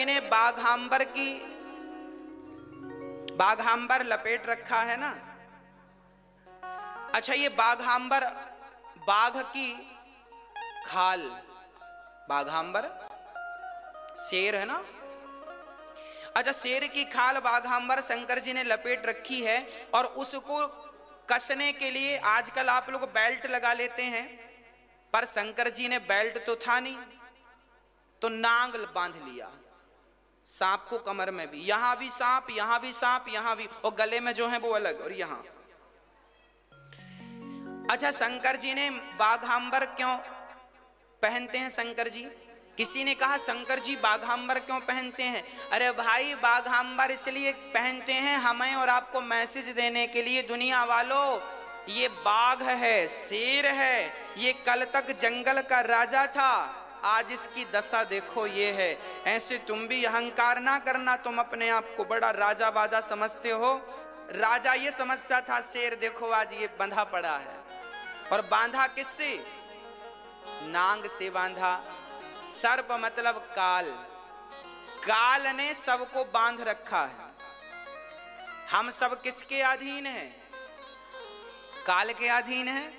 ने बाघांबर लपेट रखा है ना। अच्छा, ये बाघांबर बाघ की खाल, बाघांबर शेर है ना। अच्छा, शेर की खाल बाघांबर शंकर जी ने लपेट रखी है और उसको कसने के लिए आजकल आप लोग बेल्ट लगा लेते हैं, पर शंकर जी ने बेल्ट तो था नहीं, तो नांग बांध लिया। सांप को कमर में भी, यहां भी सांप, यहां भी सांप, यहां भी, और गले में जो है वो अलग, और यहां। अच्छा, शंकर जी ने बाघांबर क्यों पहनते हैं शंकर जी? किसी ने कहा शंकर जी बाघांबर क्यों पहनते हैं? अरे भाई, बाघांबर इसलिए पहनते हैं हमें और आपको मैसेज देने के लिए, दुनिया वालों ये बाघ है, शेर है, ये कल तक जंगल का राजा था, आज इसकी दशा देखो ये है। ऐसे तुम भी अहंकार ना करना, तुम अपने आप को बड़ा राजा बाजा समझते हो। राजा ये समझता था, शेर देखो आज ये बंधा पड़ा है, और बांधा किससे? नांग से बांधा। सर्प मतलब काल, काल ने सबको बांध रखा है। हम सब किसके अधीन हैं? काल के अधीन है।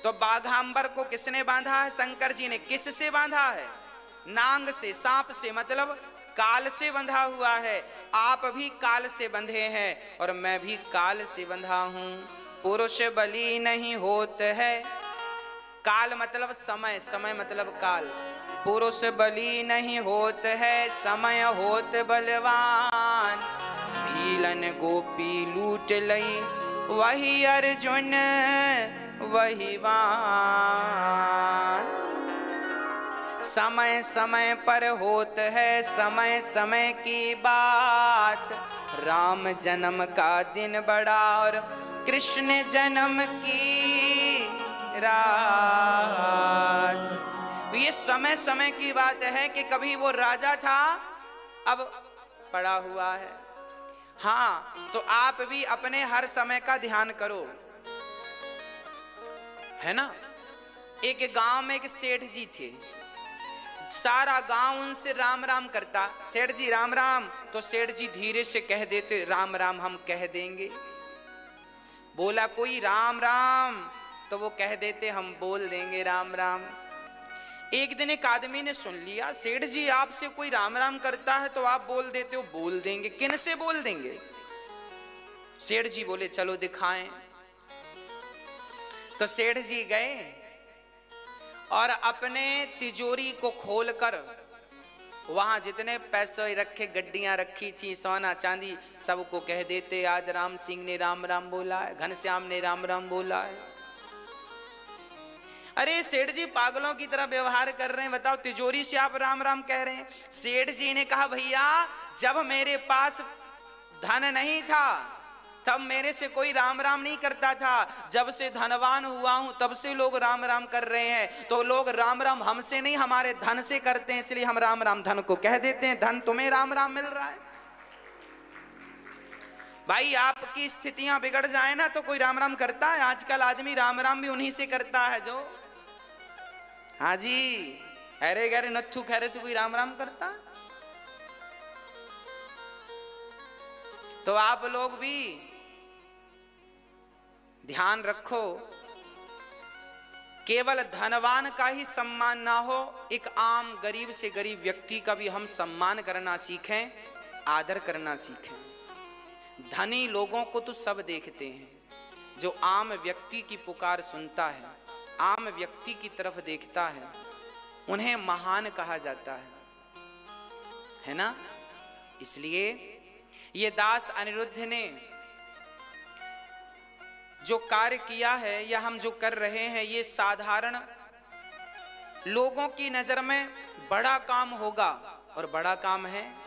तो बाघांबर को किसने बांधा है? शंकर जी ने। किससे बांधा है? नांग से, सांप से, मतलब काल से बंधा हुआ है। आप भी काल से बंधे हैं और मैं भी काल से बंधा हूं। पुरुष बली नहीं होत है, काल मतलब समय, समय मतलब काल। पुरुष बली नहीं होत है, समय होत बलवान। भीलन गोपी लूट लई, वही अर्जुन वही वान। समय समय पर होत है समय समय की बात। राम जन्म का दिन बड़ा और कृष्ण जन्म की रात। ये समय समय की बात है कि कभी वो राजा था, अब पड़ा हुआ है। हाँ, तो आप भी अपने हर समय का ध्यान करो, है ना। एक गांव में एक सेठ जी थे, सारा गांव उनसे राम राम करता। सेठ जी राम राम, तो सेठ जी धीरे से कह देते राम राम हम कह देंगे। बोला कोई राम राम, तो वो कह देते हम बोल देंगे राम राम। एक दिन एक आदमी ने सुन लिया, सेठ जी आपसे कोई राम राम करता है तो आप बोल देते हो बोल देंगे, किन से बोल देंगे? सेठ जी बोले चलो दिखाएं। तो सेठ जी गए और अपने तिजोरी को खोलकर वहां जितने पैसे रखे, गड्डियां रखी थी, सोना चांदी, सबको कह देते आज राम सिंह ने राम राम बोला है, घनश्याम ने राम राम बोला है। अरे सेठ जी पागलों की तरह व्यवहार कर रहे हैं, बताओ तिजोरी से आप राम राम कह रहे हैं। सेठ जी ने कहा भैया जब मेरे पास धन नहीं था तब मेरे से कोई राम राम नहीं करता था, जब से धनवान हुआ हूं तब से लोग राम राम कर रहे हैं। तो लोग राम राम हमसे नहीं हमारे धन से करते हैं, इसलिए हम राम राम धन को कह देते हैं, धन तुम्हें राम राम मिल रहा है। भाई आपकी स्थितियां बिगड़ जाए ना तो कोई राम राम करता है? आजकल आदमी राम राम भी उन्हीं से करता है जो, हाँ जी, अरे गरे नथु खैरे से कोई राम राम करता। तो आप लोग भी ध्यान रखो, केवल धनवान का ही सम्मान ना हो, एक आम गरीब से गरीब व्यक्ति का भी हम सम्मान करना सीखें, आदर करना सीखें। धनी लोगों को तो सब देखते हैं, जो आम व्यक्ति की पुकार सुनता है, आम व्यक्ति की तरफ देखता है, उन्हें महान कहा जाता है ना। इसलिए ये दास अनिरुद्ध ने जो कार्य किया है या हम जो कर रहे हैं, ये साधारण लोगों की नजर में बड़ा काम होगा और बड़ा काम है,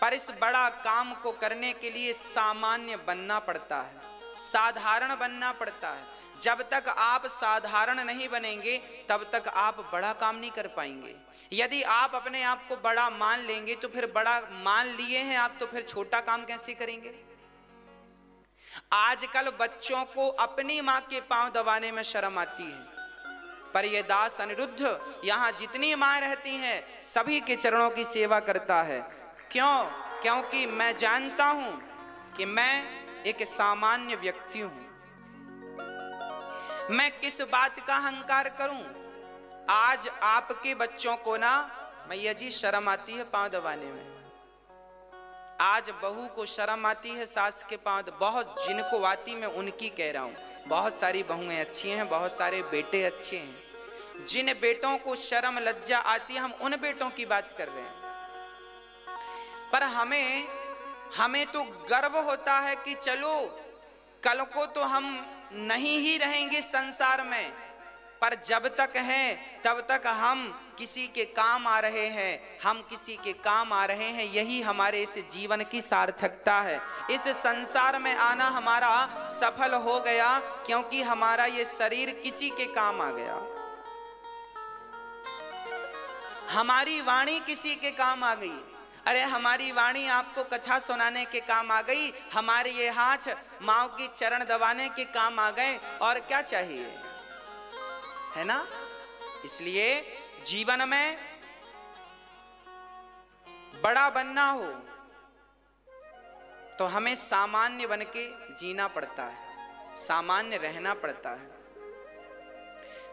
पर इस बड़ा काम को करने के लिए सामान्य बनना पड़ता है, साधारण बनना पड़ता है। जब तक आप साधारण नहीं बनेंगे तब तक आप बड़ा काम नहीं कर पाएंगे। यदि आप अपने आप को बड़ा मान लेंगे तो फिर बड़ा मान लिए हैं आप, तो फिर छोटा काम कैसे करेंगे? आजकल बच्चों को अपनी मां के पांव दबाने में शर्म आती है। पर ये दास अनिरुद्ध यहाँ जितनी माँ रहती हैं सभी के चरणों की सेवा करता है। क्यों? क्योंकि मैं जानता हूं कि मैं एक सामान्य व्यक्ति हूं। मैं किस बात का अहंकार करूं? आज आपके बच्चों को ना मैया जी शर्म आती है पांव दबाने में। आज बहू को शर्म आती है सास के पांव, बहुत जिनको आती मैं उनकी कह रहा हूं। बहुत सारी बहुएं अच्छी हैं, बहुत सारे बेटे अच्छे हैं। जिन बेटों को शर्म लज्जा आती है हम उन बेटों की बात कर रहे हैं। पर हमें तो गर्व होता है कि चलो कल को तो हम नहीं ही रहेंगे संसार में, पर जब तक हैं तब तक हम किसी के काम आ रहे हैं, हम किसी के काम आ रहे हैं। यही हमारे इस जीवन की सार्थकता है। इस संसार में आना हमारा सफल हो गया क्योंकि हमारा ये शरीर किसी के काम आ गया। हमारी वाणी किसी के काम आ गई। अरे हमारी वाणी आपको कथा सुनाने के काम आ गई, हमारे ये हाथ माँ की चरण दबाने के काम आ गए, और क्या चाहिए, है ना। इसलिए जीवन में बड़ा बनना हो तो हमें सामान्य बन के जीना पड़ता है, सामान्य रहना पड़ता है।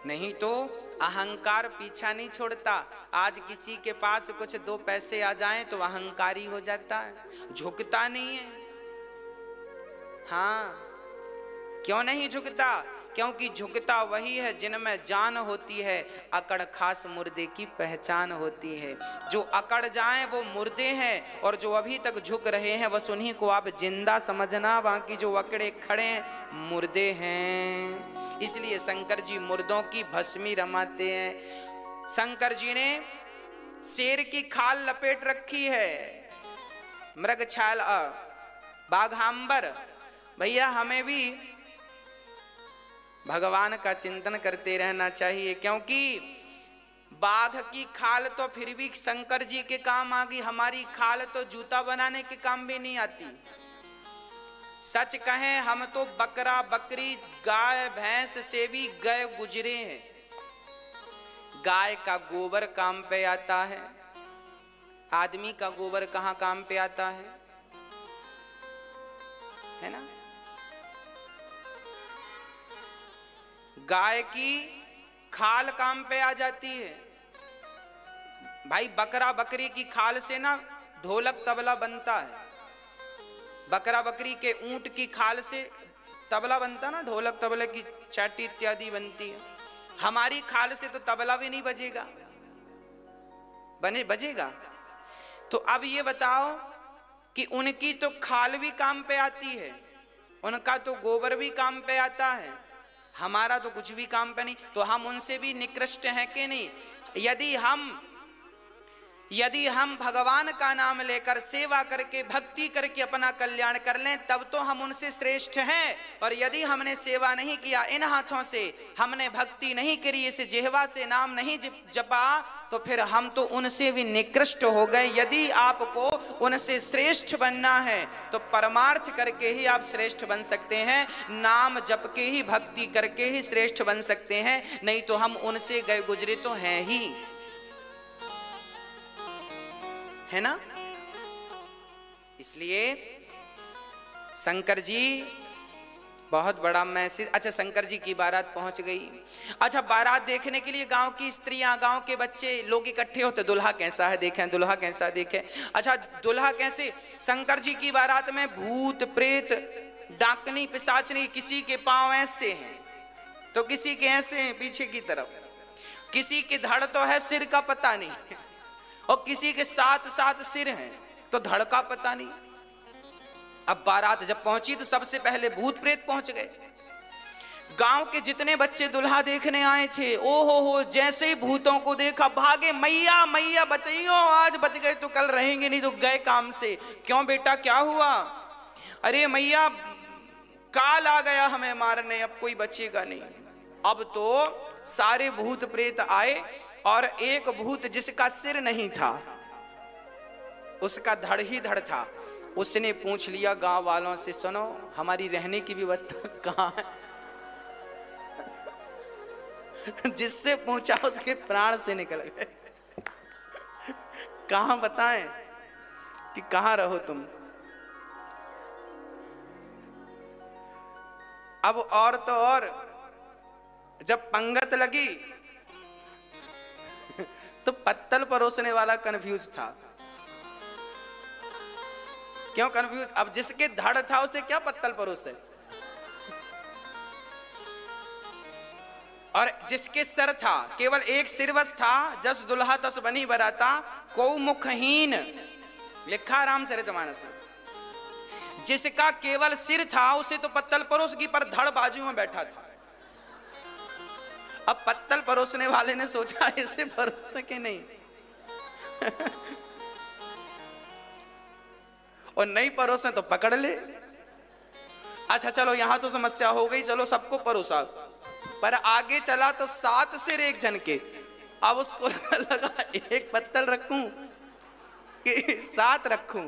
नहीं तो अहंकार पीछा नहीं छोड़ता। आज किसी के पास कुछ दो पैसे आ जाएं तो अहंकारी हो जाता है, झुकता नहीं है। हाँ, क्यों नहीं झुकता? क्योंकि झुकता वही है जिनमें जान होती है, अकड़ खास मुर्दे की पहचान होती है। जो अकड़ जाएं वो मुर्दे हैं, और जो अभी तक झुक रहे हैं बस उन्हीं को आप जिंदा समझना, बाकी जो अकड़े खड़े हैं मुर्दे हैं। इसलिए शंकर जी मुर्दों की भस्मी रमाते हैं। शंकर जी ने शेर की खाल लपेट रखी है, मृग छाल बाघांबर। भैया हमें भी भगवान का चिंतन करते रहना चाहिए, क्योंकि बाघ की खाल तो फिर भी शंकर जी के काम आ गई, हमारी खाल तो जूता बनाने के काम भी नहीं आती। सच कहें हम तो बकरा बकरी गाय भैंस से भी गए गुजरे हैं। गाय का गोबर काम पे आता है, आदमी का गोबर कहाँ काम पे आता है ना। गाय की खाल काम पे आ जाती है। भाई बकरा बकरी की खाल से ना ढोलक तबला बनता है, बकरा बकरी के ऊंट की खाल से तबला बनता ना, ढोलक तबले की चाटी इत्यादि बनती है। हमारी खाल से तो तबला भी नहीं बजेगा, बजेगा। तो अब ये बताओ कि उनकी तो खाल भी काम पे आती है, उनका तो गोबर भी काम पे आता है, हमारा तो कुछ भी काम पे नहीं। तो हम उनसे भी निकृष्ट हैं कि नहीं? यदि हम भगवान का नाम लेकर सेवा करके भक्ति करके अपना कल्याण कर लें तब तो हम उनसे श्रेष्ठ हैं। और यदि हमने सेवा नहीं किया, इन हाथों से हमने भक्ति नहीं करी, इस जिह्वा से नाम नहीं जपा, तो फिर हम तो उनसे भी निकृष्ट हो गए। यदि आपको उनसे श्रेष्ठ बनना है तो परमार्थ करके ही आप श्रेष्ठ बन सकते हैं, नाम जप के ही भक्ति करके ही श्रेष्ठ बन सकते हैं, नहीं तो हम उनसे गए गुजरे तो हैं ही, है ना। इसलिए शंकर जी बहुत बड़ा मैसेज। अच्छा, शंकर जी की बारात पहुंच गई। अच्छा, बारात देखने के लिए गांव की स्त्रियां, गांव के बच्चे लोग इकट्ठे होते, दुल्हा कैसा है देखें, दुल्हा कैसा देखें। अच्छा, दुल्हा कैसे? शंकर जी की बारात में भूत प्रेत डाकनी पिशाचनी, किसी के पांव ऐसे हैं तो किसी के ऐसे हैं पीछे की तरफ, किसी के धड़ तो है सिर का पता नहीं, और किसी के साथ साथ सिर हैं तो धड़ का पता नहीं। अब बारात जब पहुंची तो सबसे पहले भूत प्रेत पहुंच गए। गांव के जितने बच्चे दुल्हा देखने आए थे, ओ हो जैसे ही भूतों को देखा भागे, मैया मैया बचाइयो, आज बच गए तो कल रहेंगे नहीं तो गए काम से। क्यों बेटा, क्या हुआ? अरे मैया काल आ गया हमें मारने, अब कोई बचेगा नहीं। अब तो सारे भूत प्रेत आए और एक भूत जिसका सिर नहीं था, उसका धड़ ही धड़ था, उसने पूछ लिया गांव वालों से, सुनो हमारी रहने की व्यवस्था कहाँ है? जिससे पूछा उसके प्राण से निकल गए। कहां बताएं कि कहां रहो तुम। अब और तो और जब पंगत लगी तो पत्तल परोसने वाला कंफ्यूज था। क्यों कंफ्यूज? अब जिसके धड़ था उसे क्या पत्तल परोसे, और जिसके सर था, केवल एक सिर बस था, जस दुल्हा तस बनी बराता, को मुखहीन, लिखा रामचरितमानस में। जिसका केवल सिर था उसे तो पत्तल परोसगी, पर धड़ बाजू में बैठा था। अब पत्तल परोसने वाले ने सोचा इसे परोस सके नहीं और नहीं परोसे तो पकड़ ले। अच्छा चलो यहां तो समस्या हो गई, चलो सबको परोसा, पर आगे चला तो 7 सिर एक जन के। अब उसको लगा एक पत्तल रखूं कि 7 रखूं,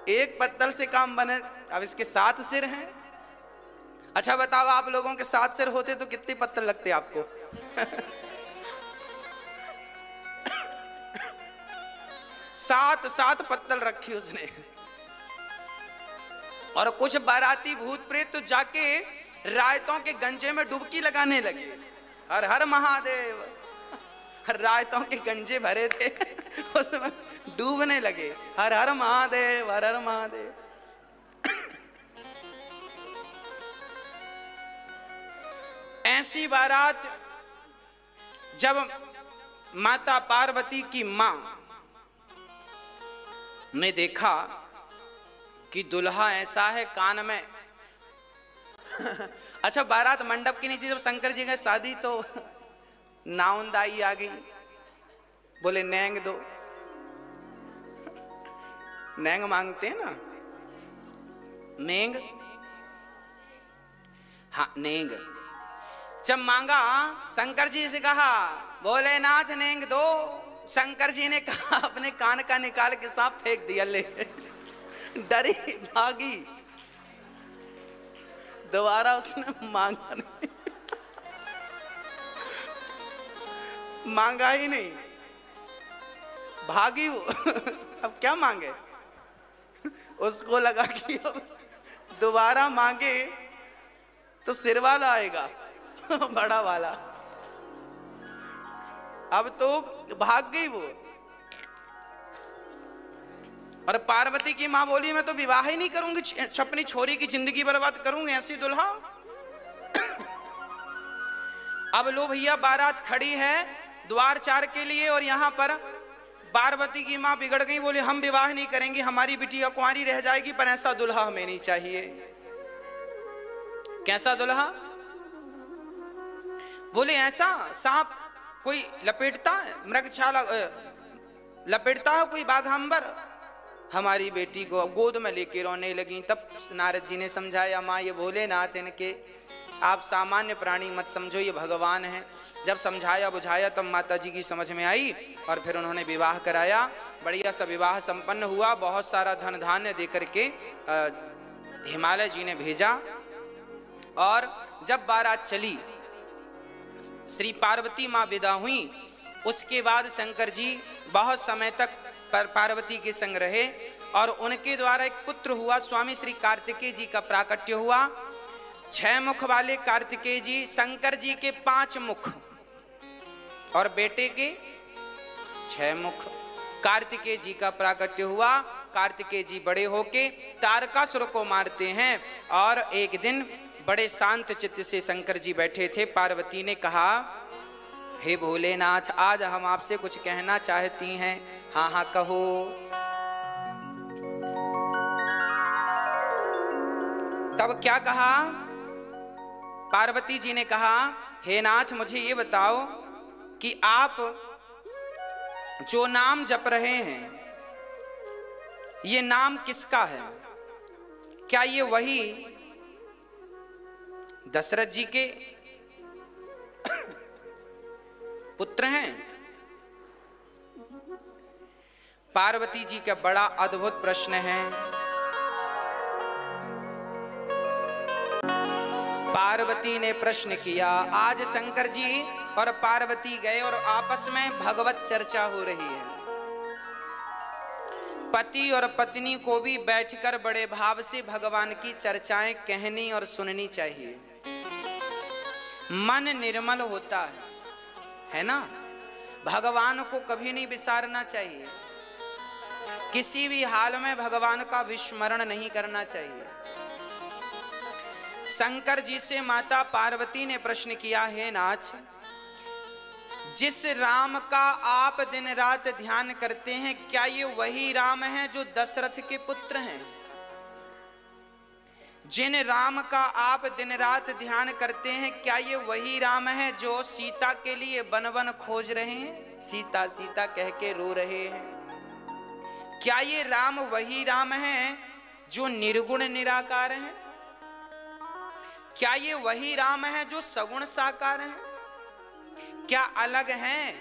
एक पत्तल से काम बने। अब इसके 7 सिर हैं। अच्छा बताओ, आप लोगों के 7 सिर होते तो कितने पत्तल लगते आपको? 7 पत्तल रखी उसने। और कुछ बाराती भूत प्रेत तो जाके रायतों के गंजे में डुबकी लगाने लगे। हर हर महादेव। रायतों के गंजे भरे थे उसमें डूबने लगे। हर हर महादेव, हर हर महादेव। ऐसी बारात जब माता पार्वती की मां ने देखा कि दुल्हा ऐसा है, कान में अच्छा बारात मंडप के नीचे जब शंकर जी गए शादी तो नाउंदाई आ गई, बोले नेंग दो। नेंग मांगते हैं ना, नेंग, हाँ नेंग। जब मांगा शंकर जी से कहा भोलेनाथ नेंग दो, शंकर जी ने कहा अपने कान का निकाल के सांप फेंक दिया। ले डरी भागी, दोबारा उसने मांगा नहीं, मांगा ही नहीं, भागी वो। अब क्या मांगे? उसको लगा कि अब दोबारा मांगे तो सिर वाला आएगा बड़ा वाला। अब तो भाग गई वो। और पार्वती की मां बोली मैं तो विवाह ही नहीं करूंगी, अपनी छोरी की जिंदगी बर्बाद करूंगी, ऐसी दुल्हा। अब लो भैया बारात खड़ी है द्वार 4 के लिए, और यहां पर पार्वती की मां बिगड़ गई, बोले हम विवाह नहीं करेंगे, हमारी बिटिया कुंवारी रह जाएगी, पर ऐसा दुल्हा हमें नहीं चाहिए। कैसा दुल्हा? बोले ऐसा सांप कोई लपेटता है, मृगछाला लपेटता है कोई बाघांबर। हमारी बेटी को गोद में लेके रोने लगी। तब नारद जी ने समझाया माँ ये भोलेनाथ इनके, आप सामान्य प्राणी मत समझो, ये भगवान हैं। जब समझाया बुझाया तब माता जी की समझ में आई और फिर उन्होंने विवाह कराया। बढ़िया सा विवाह संपन्न हुआ। बहुत सारा धन धान्य दे करके हिमालय जी ने भेजा। और जब बारात चली, श्री पार्वती माँ विदा हुई। उसके बाद शंकर जी बहुत समय तक पार्वती के संग रहे और उनके द्वारा एक पुत्र हुआ। स्वामी श्री कार्तिकेय जी का प्राकट्य हुआ। 6 मुख वाले कार्तिकेय जी, शंकर जी के 5 मुख और बेटे के 6 मुख। कार्तिकेय जी का प्राकट्य हुआ। कार्तिकेय जी बड़े होके तारकासुर को मारते हैं। और एक दिन बड़े शांत चित्त से शंकर जी बैठे थे। पार्वती ने कहा हे भोलेनाथ, आज हम आपसे कुछ कहना चाहती हैं। हाँ हाँ कहो। तब क्या कहा? पार्वती जी ने कहा हे नाथ, मुझे ये बताओ कि आप जो नाम जप रहे हैं, ये नाम किसका है? क्या ये वही दशरथ जी के पुत्र हैं? पार्वती जी का बड़ा अद्भुत प्रश्न है। पार्वती ने प्रश्न किया। आज शंकर जी और पार्वती गए और आपस में भगवत चर्चा हो रही है। पति और पत्नी को भी बैठकर बड़े भाव से भगवान की चर्चाएं कहनी और सुननी चाहिए। मन निर्मल होता है ना। भगवान को कभी नहीं विसारना चाहिए, किसी भी हाल में भगवान का विस्मरण नहीं करना चाहिए। शंकर जी से माता पार्वती ने प्रश्न किया, है नाथ, जिस राम का आप दिन रात ध्यान करते हैं, क्या ये वही राम हैं जो दशरथ के पुत्र हैं? जिन राम का आप दिन रात ध्यान करते हैं, क्या ये वही राम हैं जो सीता के लिए वन वन खोज रहे हैं, सीता सीता कह के रो रहे हैं? क्या ये राम वही राम हैं जो निर्गुण निराकार हैं? क्या ये वही राम हैं जो सगुण साकार हैं? क्या अलग हैं?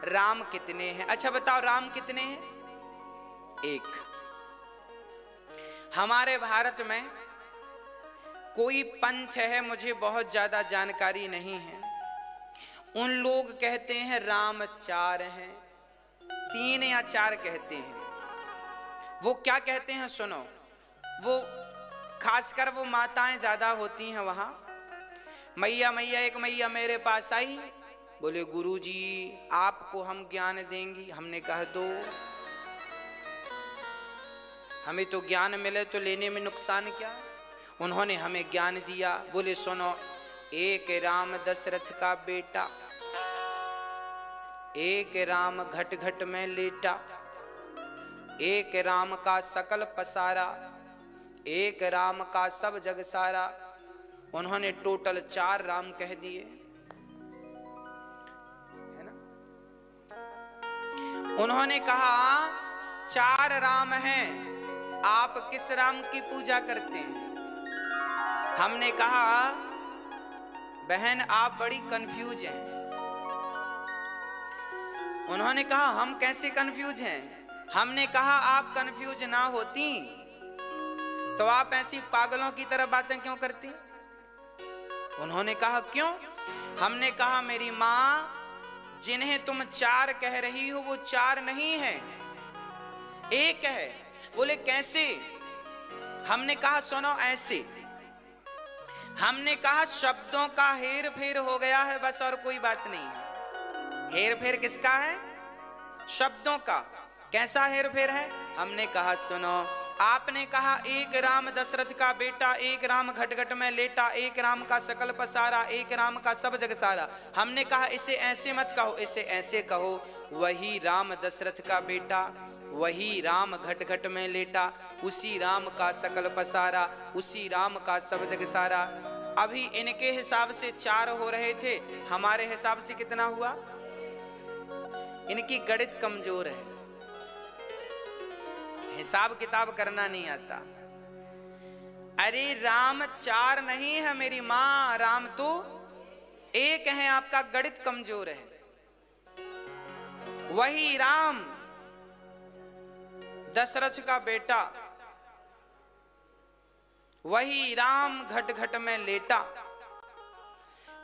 राम कितने हैं? अच्छा बताओ, राम कितने हैं? एक। हमारे भारत में कोई पंथ है, मुझे बहुत ज्यादा जानकारी नहीं है, उन लोग कहते हैं राम 4 हैं, 3 या 4 कहते हैं। वो क्या कहते हैं सुनो, वो खासकर वो माताएं ज्यादा होती हैं वहां। मैया मैया, एक मैया मेरे पास आई, बोले गुरुजी आपको हम ज्ञान देंगी। हमने कहा दो, हमें तो ज्ञान मिले तो लेने में नुकसान क्या। उन्होंने हमें ज्ञान दिया। बोले सुनो, एक राम दशरथ का बेटा, एक राम घट घट में लेटा, एक राम का सकल पसारा, एक राम का सब जग सारा। उन्होंने टोटल 4 राम कह दिए, है ना। उन्होंने कहा 4 राम हैं, आप किस राम की पूजा करते हैं? हमने कहा बहन आप बड़ी कंफ्यूज हैं। उन्होंने कहा हम कैसे कंफ्यूज हैं? हमने कहा आप कंफ्यूज ना होती तो आप ऐसी पागलों की तरह बातें क्यों करती? उन्होंने कहा क्यों? हमने कहा मेरी मां, जिन्हें तुम 4 कह रही हो वो 4 नहीं है, 1 है। बोले कैसे? हमने कहा सुनो ऐसे। हमने कहा शब्दों का हेर फेर हो गया है, बस और कोई बात नहीं है। हेर फेर किसका है? शब्दों का। कैसा हेर फेर है? हमने कहा सुनो, आपने कहा एक राम दशरथ का बेटा, एक राम घट घट में लेटा, एक राम का सकल पसारा, एक राम का सब जग सारा। हमने कहा इसे ऐसे मत कहो, इसे ऐसे कहो, वही राम दशरथ का बेटा, वही राम घट घट में लेटा, उसी राम का सकल पसारा, उसी राम का सब जग सारा। अभी इनके हिसाब से 4 हो रहे थे, हमारे हिसाब से कितना हुआ? इनकी गणित कमजोर है, हिसाब किताब करना नहीं आता। अरे राम 4 नहीं है मेरी मां, राम तो 1 है, आपका गणित कमजोर है। वही राम दशरथ का बेटा, वही राम घट घट में लेटा,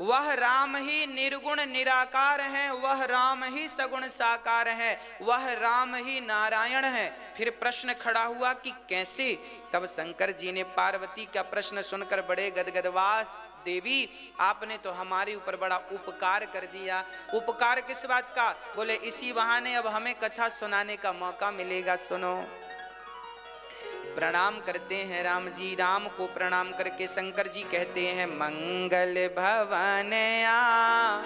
वह राम ही निर्गुण निराकार है, वह राम ही सगुण साकार है, वह राम ही नारायण है। फिर प्रश्न खड़ा हुआ कि कैसे? तब शंकर जी ने पार्वती का प्रश्न सुनकर बड़े गदगदवास, देवी आपने तो हमारे ऊपर बड़ा उपकार कर दिया। उपकार किस बात का? बोले इसी बहाने अब हमें कथा सुनाने का मौका मिलेगा। सुनो, प्रणाम करते हैं राम जी। राम को प्रणाम करके शंकर जी कहते हैं मंगल भवन आ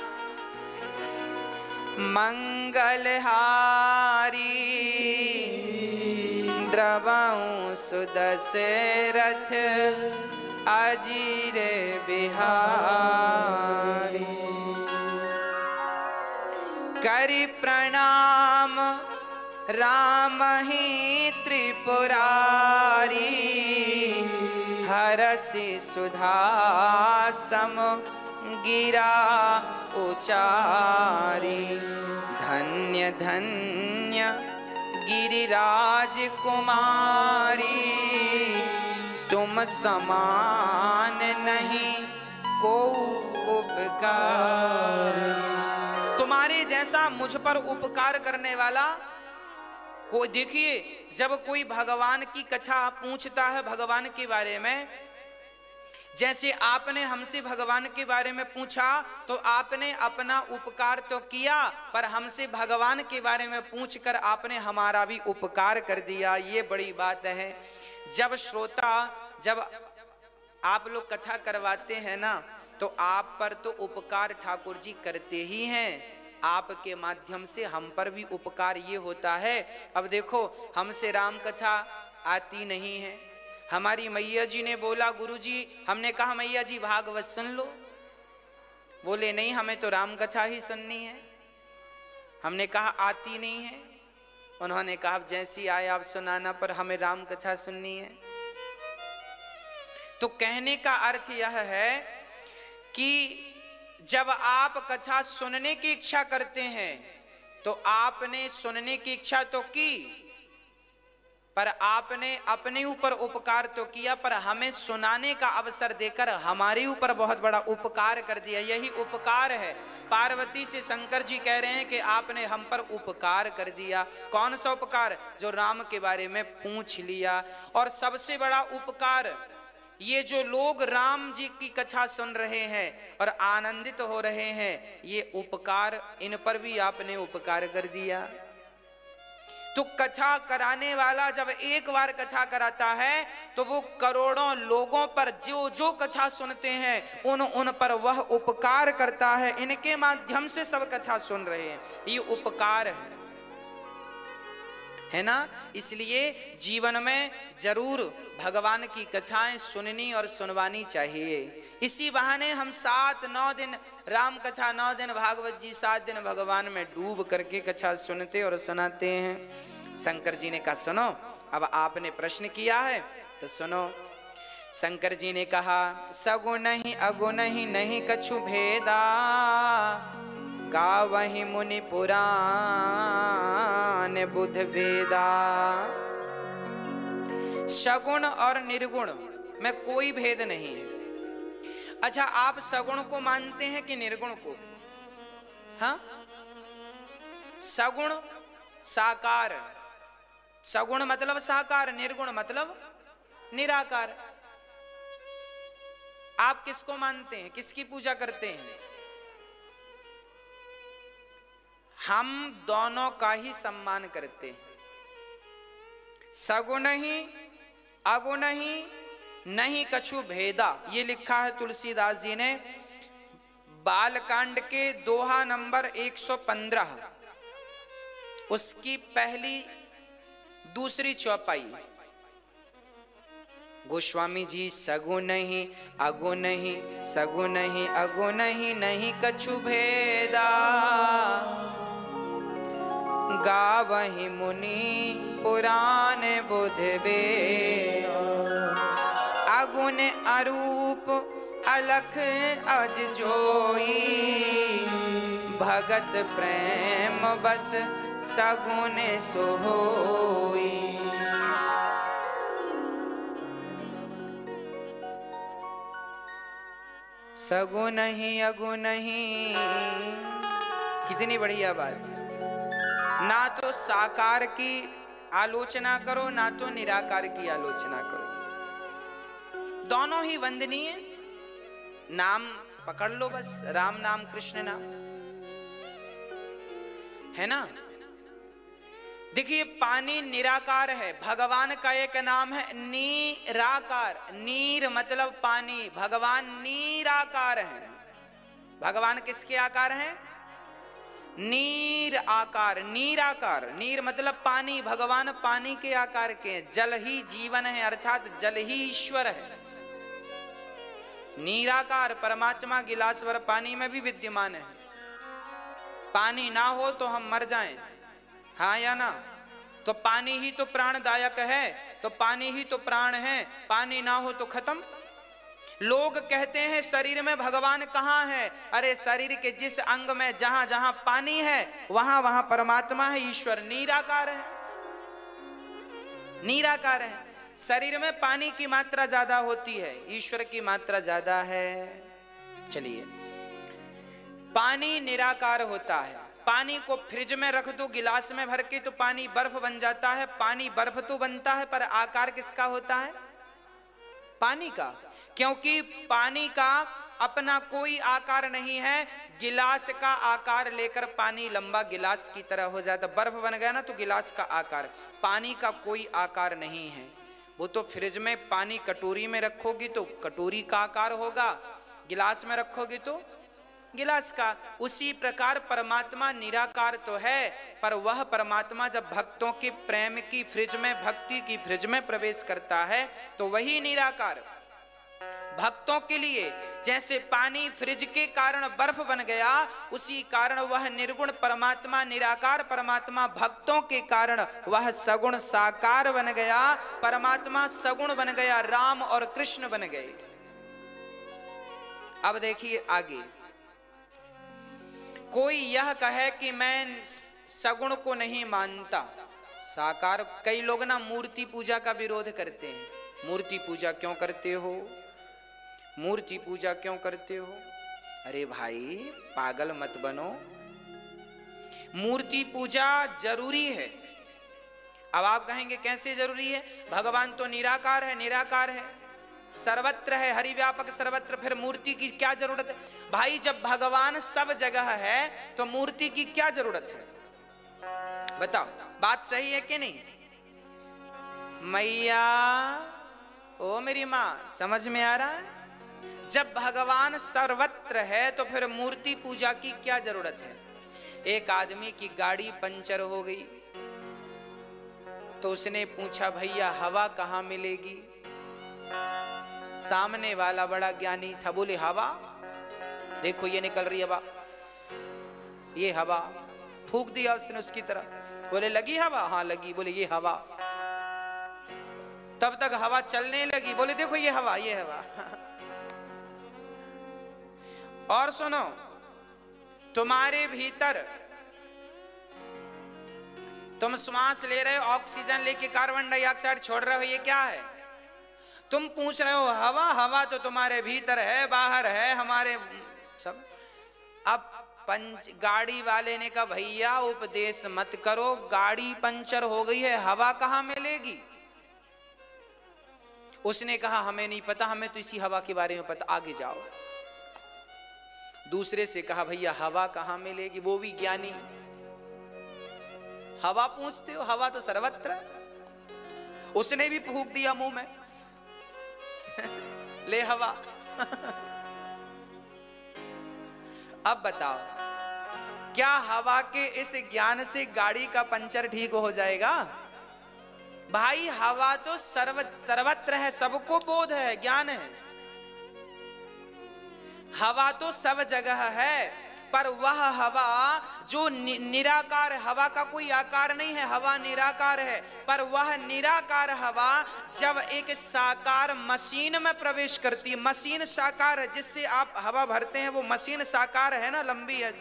मंगलहारी, द्रवं सुदशरथ अजीर बिहारी। करि प्रणाम राम ही त्रिपुरारी, हरसि सुधा सम गिरा उचारी। धन्य धन्य गिरिराज कुमारी, तुम समान नहीं को उपकार, तुम्हारे जैसा मुझ पर उपकार करने वाला को। देखिए, जब कोई भगवान की कथा पूछता है भगवान के बारे में, जैसे आपने हमसे भगवान के बारे में पूछा तो आपने अपना उपकार तो किया, पर हमसे भगवान के बारे में पूछकर आपने हमारा भी उपकार कर दिया। ये बड़ी बात है। जब श्रोता, जब आप लोग कथा करवाते हैं ना, तो आप पर तो उपकार ठाकुर जी करते ही हैं, आपके माध्यम से हम पर भी उपकार ये होता है। अब देखो, हमसे राम कथा आती नहीं है, हमारी मैया जी ने बोला गुरुजी, हमने कहा मैया जी भागवत सुन लो, बोले नहीं हमें तो राम कथा ही सुननी है। हमने कहा आती नहीं है, उन्होंने कहा जैसी आए आप सुनाना, पर हमें राम कथा सुननी है। तो कहने का अर्थ यह है कि जब आप कथा सुनने की इच्छा करते हैं तो आपने सुनने की इच्छा तो की, पर आपने अपने ऊपर उपकार तो किया, पर हमें सुनाने का अवसर देकर हमारे ऊपर बहुत बड़ा उपकार कर दिया। यही उपकार है। पार्वती से शंकर जी कह रहे हैं कि आपने हम पर उपकार कर दिया। कौन सा उपकार? जो राम के बारे में पूछ लिया। और सबसे बड़ा उपकार, ये जो लोग राम जी की कथा सुन रहे हैं और आनंदित हो रहे हैं, ये उपकार, इन पर भी आपने उपकार कर दिया। तो कथा कराने वाला जब एक बार कथा कराता है तो वो करोड़ों लोगों पर जो जो कथा सुनते हैं उन पर वह उपकार करता है। इनके माध्यम से सब कथा सुन रहे हैं, ये उपकार है ना। इसलिए जीवन में जरूर भगवान की कथाएं सुननी और सुनवानी चाहिए। इसी बहाने हम 7-9 दिन राम कथा, 9 दिन भागवत जी, 7 दिन भगवान में डूब करके कथा सुनते और सुनाते हैं। शंकर जी ने कहा सुनो, अब आपने प्रश्न किया है तो सुनो। शंकर जी ने कहा सगुण नहीं अगुण ही नहीं कछु भेदा, गावहि मुनि पुराण बुध वेदा। सगुण और निर्गुण में कोई भेद नहीं है। अच्छा, आप सगुण को मानते हैं कि निर्गुण को? हाँ, सगुण साकार, सगुण मतलब साकार, निर्गुण मतलब निराकार। आप किसको मानते हैं, किसकी पूजा करते हैं? हम दोनों का ही सम्मान करते हैं। सगुण ही अगुण ही नहीं कछु भेदा, ये लिखा है तुलसीदास जी ने बालकांड के दोहा नंबर 115, उसकी पहली दूसरी चौपाई। गोस्वामी जी सगुण ही अगुण ही, सगुण ही अगुण ही नहीं कछु भेदा, गावहि मुनि पुराण बुध वेदा। अगुण अरूप अलख अज जोई, भगत प्रेम बस सगुण सोई। सगुण ही अगुण ही, कितनी बढ़िया बात है। ना तो साकार की आलोचना करो, ना तो निराकार की आलोचना करो, दोनों ही वंदनीय। नाम पकड़ लो बस, राम नाम कृष्ण नाम, है ना। देखिए, पानी निराकार है, भगवान का एक नाम है नीराकार। नीर मतलब पानी, भगवान नीराकार है। भगवान किसके आकार हैं? नीर आकार, नीराकार। नीर मतलब पानी, भगवान पानी के आकार के हैं। जल ही जीवन है, अर्थात जल ही ईश्वर है। नीराकार परमात्मा गिलास भर पानी में भी विद्यमान है। पानी ना हो तो हम मर जाएं, हाँ या ना। तो पानी ही तो प्राणदायक है, तो पानी ही तो प्राण है। पानी ना हो तो खत्म। लोग कहते हैं शरीर में भगवान कहाँ है? अरे शरीर के जिस अंग में जहां जहां पानी है वहां वहां परमात्मा है, ईश्वर निराकार है, निराकार है। शरीर में पानी की मात्रा ज्यादा होती है, ईश्वर की मात्रा ज्यादा है। चलिए, पानी निराकार होता है। पानी को फ्रिज में रख दो गिलास में भर के तो पानी बर्फ बन जाता है। पानी बर्फ तो बनता है, पर आकार किसका होता है? पानी का। क्योंकि पानी का अपना कोई आकार नहीं है। गिलास का आकार लेकर पानी लंबा गिलास की तरह हो जाता। बर्फ बन गया ना तो गिलास का आकार। पानी का कोई आकार नहीं है। वो तो फ्रिज में पानी कटोरी में रखोगी तो कटोरी का आकार होगा, गिलास में रखोगी तो गिलास का। उसी प्रकार परमात्मा निराकार तो है, पर वह परमात्मा जब भक्तों के प्रेम की फ्रिज में, भक्ति की फ्रिज में प्रवेश करता है तो वही निराकार। भक्तों के लिए जैसे पानी फ्रिज के कारण बर्फ बन गया, उसी कारण वह निर्गुण परमात्मा, निराकार परमात्मा भक्तों के कारण वह सगुण साकार बन गया। परमात्मा सगुण बन गया, राम और कृष्ण बन गए। अब देखिए आगे, कोई यह कहे कि मैं सगुण को नहीं मानता, साकार। कई लोग ना मूर्ति पूजा का विरोध करते हैं। मूर्ति पूजा क्यों करते हो? मूर्ति पूजा क्यों करते हो? अरे भाई पागल मत बनो। मूर्ति पूजा जरूरी है। अब आप कहेंगे कैसे जरूरी है? भगवान तो निराकार है, निराकार है, सर्वत्र है, हरिव्यापक सर्वत्र, फिर मूर्ति की क्या जरूरत है? भाई जब भगवान सब जगह है तो मूर्ति की क्या जरूरत है? बताओ, बात सही है कि नहीं? मैया, ओ मेरी माँ, समझ में आ रहा है? जब भगवान सर्वत्र है तो फिर मूर्ति पूजा की क्या जरूरत है? एक आदमी की गाड़ी पंचर हो गई तो उसने पूछा, भैया हवा कहाँ मिलेगी? सामने वाला बड़ा ज्ञानी था, बोले हवा देखो ये निकल रही हवा, ये हवा। फूंक दिया उसने उसकी तरफ। बोले लगी हवा? हाँ लगी। बोले ये हवा। तब तक हवा चलने लगी। बोले देखो ये हवा, ये हवा। और सुनो, तुम्हारे भीतर तुम श्वास ले रहे हो, ऑक्सीजन लेके कार्बन डाइऑक्साइड छोड़ रहे हो, ये क्या है? तुम पूछ रहे हो हवा। हवा तो तुम्हारे भीतर है, बाहर है, हमारे सब। अब गाड़ी वाले ने कहा, भैया उपदेश मत करो, गाड़ी पंचर हो गई है, हवा कहाँ मिलेगी? उसने कहा हमें नहीं पता, हमें तो इसी हवा के बारे में पता, आगे जाओ। दूसरे से कहा, भैया हवा कहाँ मिलेगी? वो भी ज्ञानी। हवा पूछते हो? हवा तो सर्वत्र। उसने भी फूंक दिया मुंह में, ले हवा। अब बताओ, क्या हवा के इस ज्ञान से गाड़ी का पंचर ठीक हो जाएगा? भाई हवा तो सर्वत्र है, सबको बोध है, ज्ञान है। हवा तो सब जगह है, पर वह हवा जो निराकार, हवा का कोई आकार नहीं है, हवा निराकार है। पर वह निराकार हवा जब एक साकार मशीन में प्रवेश करती है, मशीन साकार है, जिससे आप हवा भरते हैं वो मशीन साकार है ना, लंबी है।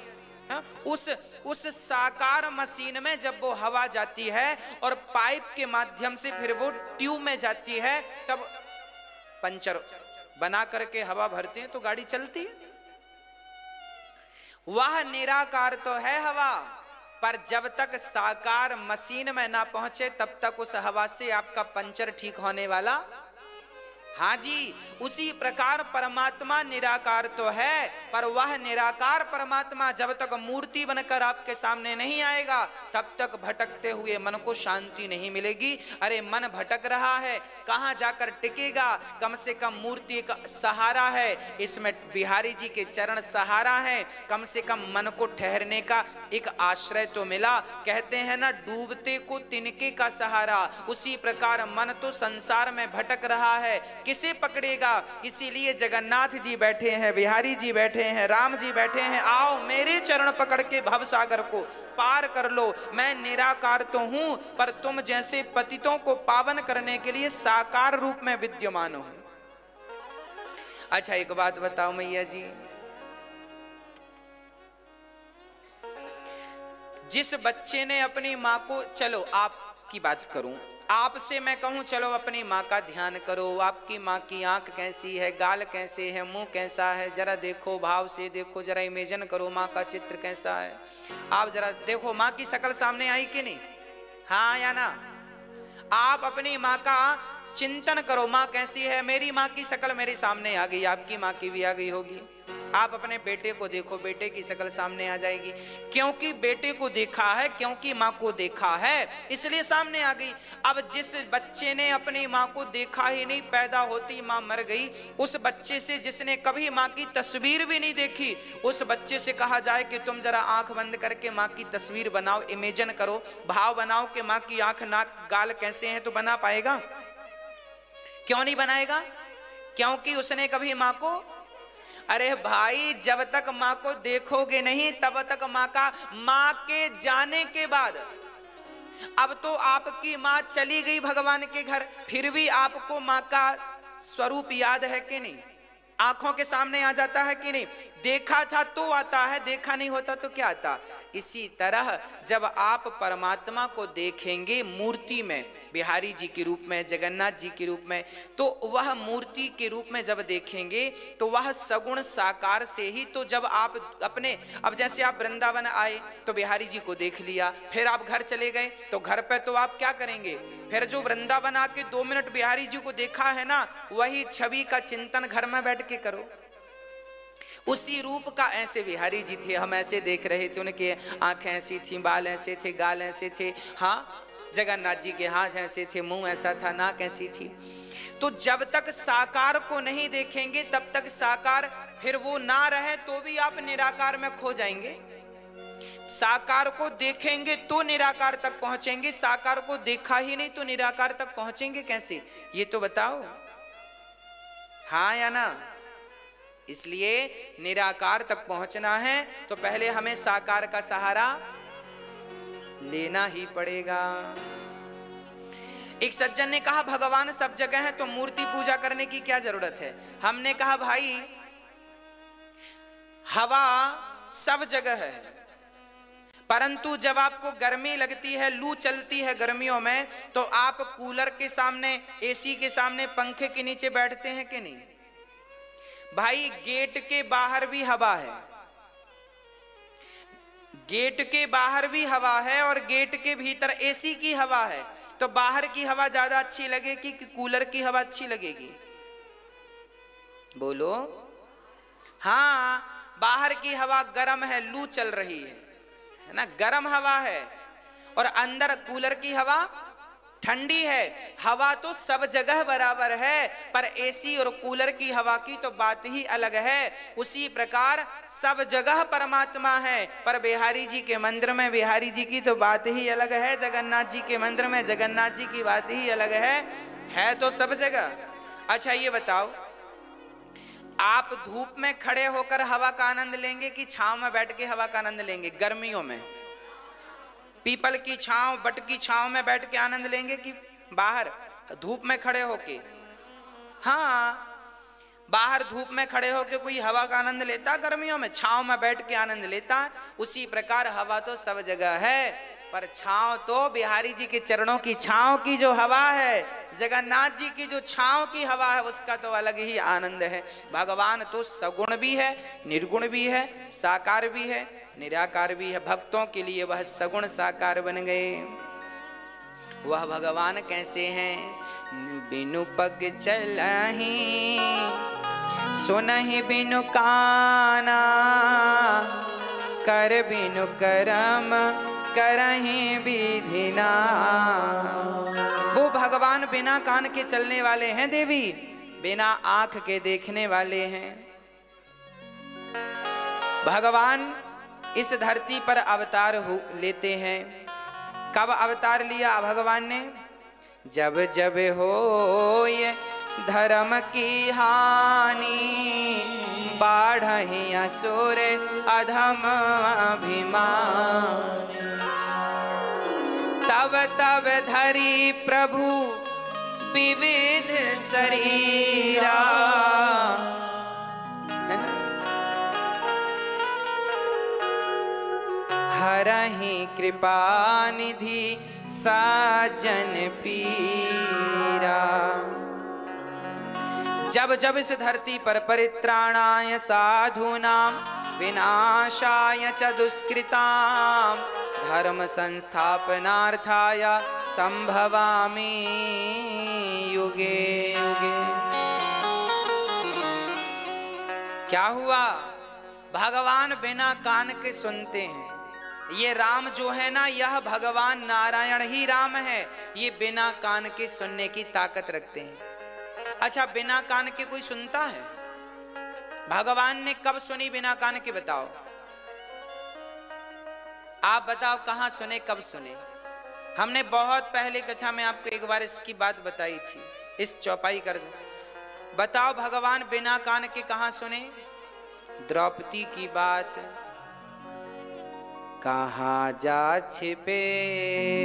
उस साकार मशीन में जब वो हवा जाती है और पाइप के माध्यम से फिर वो ट्यूब में जाती है, तब पंचर बना करके हवा भरते हैं तो गाड़ी चलती है। वह निराकार तो है हवा, पर जब तक साकार मशीन में ना पहुंचे तब तक उस हवा से आपका पंचर ठीक होने वाला। हाँ जी, उसी प्रकार परमात्मा निराकार तो है, पर वह निराकार परमात्मा जब तक मूर्ति बनकर आपके सामने नहीं आएगा तब तक भटकते हुए मन को शांति नहीं मिलेगी। अरे मन भटक रहा है, कहाँ जाकर टिकेगा? कम से कम मूर्ति का सहारा है, इसमें बिहारी जी के चरण सहारा है, कम से कम मन को ठहरने का एक आश्रय तो मिला। कहते हैं ना, डूबते को तिनके का सहारा। उसी प्रकार मन तो संसार में भटक रहा है, किसे पकड़ेगा? इसीलिए जगन्नाथ जी बैठे हैं, बिहारी जी बैठे हैं, राम जी बैठे हैं, आओ मेरे चरण पकड़ के भवसागर को पार कर लो। मैं निराकार तो हूं, पर तुम जैसे पतितों को पावन करने के लिए साकार रूप में विद्यमान हूं। अच्छा एक बात बताओ मैया जी, जिस बच्चे ने अपनी माँ को, चलो आप आपकी बात करूं, आपसे मैं कहूं चलो अपनी माँ का ध्यान करो, आपकी माँ की आंख कैसी है, गाल कैसे है, मुंह कैसा है, जरा देखो, भाव से देखो, जरा इमेजिन करो माँ का चित्र कैसा है। आप जरा देखो माँ की शक्ल सामने आई कि नहीं, हाँ या ना। आप अपनी माँ का चिंतन करो, माँ कैसी है। मेरी माँ की शक्ल मेरे सामने आ गई, आपकी माँ की भी आ गई होगी। आप अपने बेटे को देखो, बेटे की शक्ल सामने आ जाएगी, क्योंकि बेटे को देखा है, क्योंकि माँ को देखा है, इसलिए सामने आ गई। अब जिस बच्चे ने अपनी माँ को देखा ही नहीं, पैदा होती माँ मर गई, उस बच्चे से जिसने कभी माँ की तस्वीर भी नहीं देखी, उस बच्चे से कहा जाए कि तुम जरा आंख बंद करके माँ की तस्वीर बनाओ, इमेजिन करो, भाव बनाओ कि माँ की आंख, नाक, गाल कैसे हैं, तो बना पाएगा? क्यों नहीं बनाएगा? क्योंकि उसने कभी माँ को, अरे भाई जब तक माँ को देखोगे नहीं तब तक माँ के जाने के बाद, अब तो आपकी माँ चली गई भगवान के घर, फिर भी आपको माँ का स्वरूप याद है कि नहीं, आंखों के सामने आ जाता है कि नहीं? देखा था तो आता है, देखा नहीं होता तो क्या आता। इसी तरह जब आप परमात्मा को देखेंगे मूर्ति में, बिहारी जी के रूप में, जगन्नाथ जी के रूप में, तो वह मूर्ति के रूप में जब देखेंगे तो वह सगुण साकार से ही, तो जब आप अपने, अब जैसे आप वृंदावन आए तो बिहारी जी को देख लिया, फिर आप घर चले गए तो घर पे तो आप क्या करेंगे, फिर जो वृंदावन आके 2 मिनट बिहारी जी को देखा है ना, वही छवि का चिंतन घर में बैठ के करो। उसी रूप का, ऐसे बिहारी जी थे, हम ऐसे देख रहे थे, उनके आंखें ऐसी थी, बाल ऐसे थे, गाल ऐसे थे, हाँ जगन्नाथ जी के हाथ ऐसे थे, मुंह ऐसा था, नाक ऐसी थी। तो जब तक साकार को नहीं देखेंगे तब तक साकार, फिर वो ना रहे तो भी आप निराकार में खो जाएंगे। साकार को देखेंगे तो निराकार तक पहुंचेंगे, साकार को देखा ही नहीं तो निराकार तक पहुंचेंगे कैसे, ये तो बताओ, हाँ या ना। इसलिए निराकार तक पहुंचना है तो पहले हमें साकार का सहारा लेना ही पड़ेगा। एक सज्जन ने कहा भगवान सब जगह है तो मूर्ति पूजा करने की क्या जरूरत है। हमने कहा भाई हवा सब जगह है, परंतु जब आपको गर्मी लगती है, लू चलती है गर्मियों में, तो आप कूलर के सामने, एसी के सामने, पंखे के नीचे बैठते हैं कि नहीं? भाई गेट के बाहर भी हवा है, गेट के बाहर भी हवा है और गेट के भीतर एसी की हवा है, तो बाहर की हवा ज्यादा अच्छी लगेगी कि कूलर की हवा अच्छी लगेगी? बोलो। हाँ, बाहर की हवा गर्म है, लू चल रही है ना, गर्म हवा है, और अंदर कूलर की हवा ठंडी है। हवा तो सब जगह बराबर है, पर एसी और कूलर की हवा की तो बात ही अलग है। उसी प्रकार सब जगह परमात्मा है, पर बिहारी जी के मंदिर में बिहारी जी की तो बात ही अलग है, जगन्नाथ जी के मंदिर में जगन्नाथ जी की बात ही अलग है तो सब जगह। अच्छा ये बताओ, आप धूप में खड़े होकर हवा का आनंद लेंगे कि छांव में बैठ के हवा का आनंद लेंगे? गर्मियों में पीपल की छांव, बट की छांव में बैठ के आनंद लेंगे कि बाहर धूप में खड़े होके? हाँ, बाहर धूप में खड़े होके कोई हवा का आनंद लेता, गर्मियों में छांव में बैठ के आनंद लेता। उसी प्रकार हवा तो सब जगह है, पर छांव तो बिहारी जी के चरणों की छांव की जो हवा है, जगन्नाथ जी की जो छांव की हवा है, उसका तो अलग ही आनंद है। भगवान तो सगुण भी है, निर्गुण भी है, साकार भी है, निराकार भी है। भक्तों के लिए वह सगुण साकार बन गए। वह भगवान कैसे हैं? बिनु पग चलहि सुनहि बिनु काना, कर बिनु करम करहि विधिना। वो भगवान बिना कान के चलने वाले हैं देवी, बिना आंख के देखने वाले हैं। भगवान इस धरती पर अवतार लेते हैं। कब अवतार लिया भगवान ने? जब जब हो ये धर्म की हानि, बाढ़हि असुर अधम अभिमान। तब तब धरी प्रभु विविध शरीरा, हरहि कृपा निधि साजन पीरा। जब जब इस धरती पर परित्राणाय साधूनां विनाशाय च दुष्कृतां धर्म संस्थापनार्थाय संभवामि युगे युगे। क्या हुआ? भगवान बिना कान के सुनते हैं। ये राम जो है ना, यह भगवान नारायण ही राम है। ये बिना कान के सुनने की ताकत रखते हैं। अच्छा, बिना कान के कोई सुनता है? भगवान ने कब सुनी बिना कान के? बताओ, आप बताओ, कहां सुने, कब सुने? हमने बहुत पहले कक्षा में आपको एक बार इसकी बात बताई थी, इस चौपाई कर। बताओ, भगवान बिना कान के कहां सुने? द्रौपदी की बात। कहां जा छिपे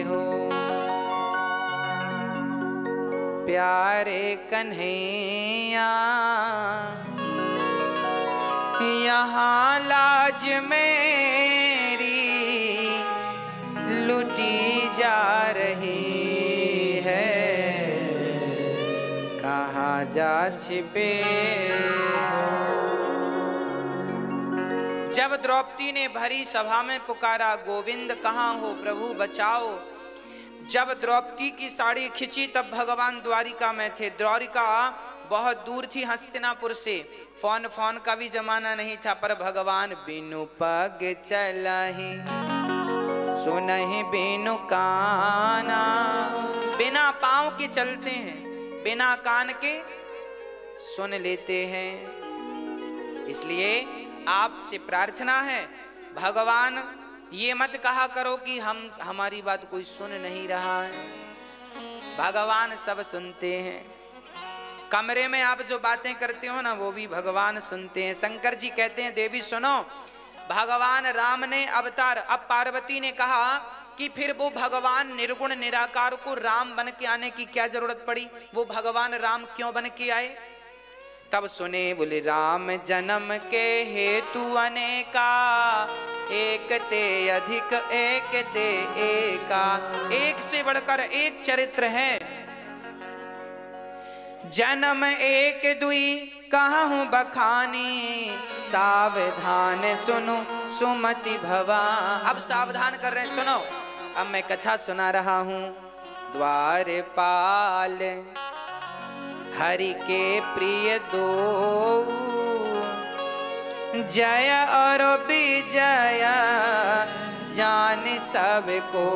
हो प्यारे कन्हैया, यहाँ लाज मेरी लुटी जा रही है। कहाँ जा छिपे। जब द्रौपदी ने भरी सभा में पुकारा, गोविंद कहाँ हो प्रभु बचाओ। जब द्रौपदी की साड़ी खिंची तब भगवान द्वारिका में थे। द्वारिका बहुत दूर थी हस्तिनापुर से। फोन का भी जमाना नहीं था, पर भगवान बिनु पग चलहि सुनहि बिनु काना। बिना पांव के चलते हैं, बिना कान के सुन लेते हैं। इसलिए आपसे प्रार्थना है, भगवान ये मत कहा करो कि हमारी बात कोई सुन नहीं रहा है। भगवान सब सुनते हैं। कमरे में आप जो बातें करते हो ना, वो भी भगवान सुनते हैं। शंकर जी कहते हैं, देवी सुनो, भगवान राम ने अवतार, अब पार्वती ने कहा कि फिर वो भगवान निर्गुण निराकार को राम बन के आने की क्या जरूरत पड़ी? वो भगवान राम क्यों बन के आए? तब सुने, बोले राम जन्म के हेतु अनेका, एक ते अधिक एक ते एका। एक से बढ़कर एक चरित्र है। जन्म एक दुई कहूँ बखानी, सावधान सुनो सुमति भवा। अब सावधान कर रहे हैं, सुनो। अब मैं कथा सुना रहा हूँ। द्वारपाल हरि के प्रिय दो, जय और विजय जान सबको।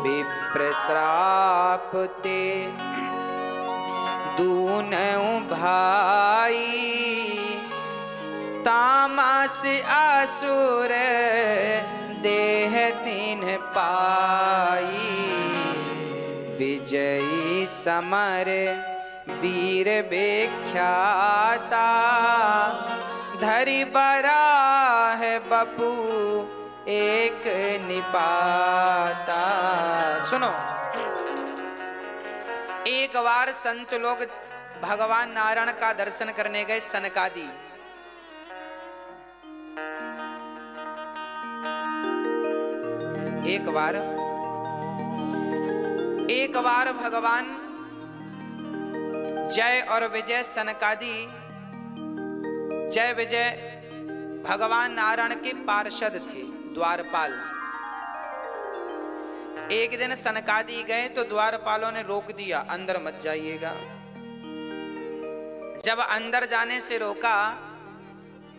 विप्र श्राप ते दूनों भाई, तामस असुर देह तीन पाई। विजयी समर वीर विख्याता, धरि बरा है बपू एक निपाता। सुनो, एक बार संत लोग भगवान नारायण का दर्शन करने गए सनकादि। एक बार भगवान जय और विजय सनकादि, जय विजय भगवान नारायण के पार्षद थे, द्वारपाल। एक दिन सनकादि गए तो द्वारपालों ने रोक दिया, अंदर मत जाइएगा। जब अंदर जाने से रोका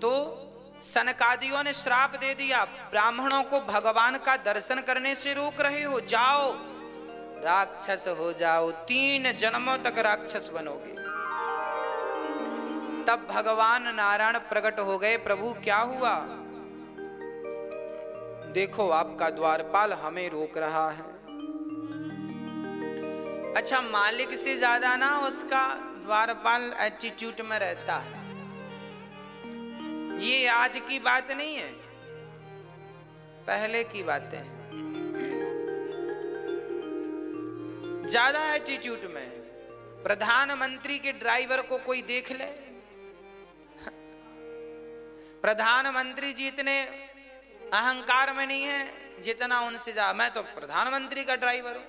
तो सनकादियों ने श्राप दे दिया, ब्राह्मणों को भगवान का दर्शन करने से रोक रहे हो, जाओ राक्षस हो जाओ, 3 जन्मों तक राक्षस बनोगे। तब भगवान नारायण प्रकट हो गए, प्रभु क्या हुआ? देखो आपका द्वारपाल हमें रोक रहा है। अच्छा, मालिक से ज्यादा ना उसका द्वारपाल एटीट्यूड में रहता है। ये आज की बात नहीं है, पहले की बात है। ज्यादा एटीट्यूड में। प्रधानमंत्री के ड्राइवर को कोई देख ले, प्रधानमंत्री जी इतने अहंकार में नहीं है जितना उनसे जा, मैं तो प्रधानमंत्री का ड्राइवर हूं।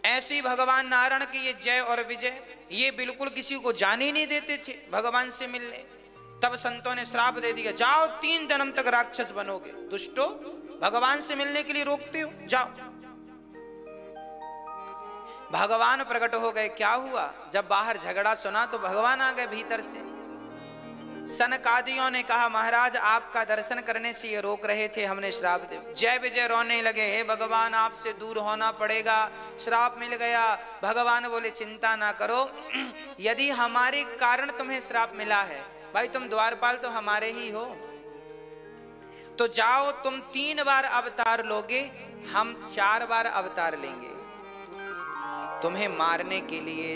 ऐसे ही भगवान नारायण की ये जय और विजय ये बिल्कुल किसी को जाने ही नहीं देते थे भगवान से मिलने। तब संतों ने श्राप दे दिया, जाओ 3 जन्म तक राक्षस बनोगे। दुष्टो, भगवान से मिलने के लिए रोकते हो, जाओ। भगवान प्रकट हो गए। क्या हुआ, जब बाहर झगड़ा सुना तो भगवान आ गए भीतर से। सनकादियों ने कहा, महाराज आपका दर्शन करने से ये रोक रहे थे, हमने श्राप दे। जय विजय रोने लगे, हे भगवान आपसे दूर होना पड़ेगा, श्राप मिल गया। भगवान बोले, चिंता ना करो, यदि हमारे कारण तुम्हें श्राप मिला है, भाई तुम द्वारपाल तो हमारे ही हो, तो जाओ तुम 3 बार अवतार लोगे, हम 4 बार अवतार लेंगे तुम्हें मारने के लिए।